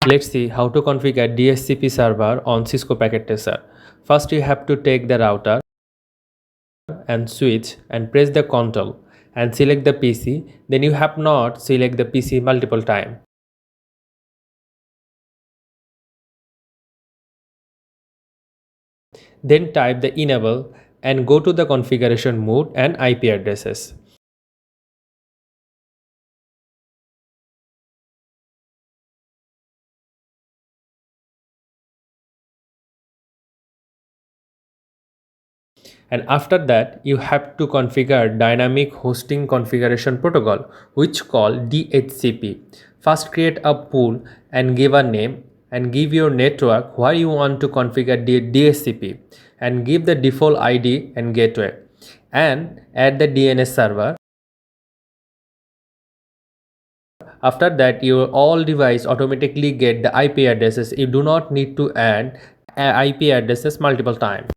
Let's see how to configure DHCP server on Cisco Packet Tracer. First, you have to take the router and switch and press the Ctrl and select the PC. Then you have not select the PC multiple times. Then type the enable and go to the configuration mode and IP addresses. And after that, you have to configure dynamic hosting configuration protocol, which called DHCP. First, create a pool and give a name and give your network where you want to configure the DHCP and give the default ID and gateway and add the DNS server. After that, your all device automatically get the IP addresses. You do not need to add IP addresses multiple times.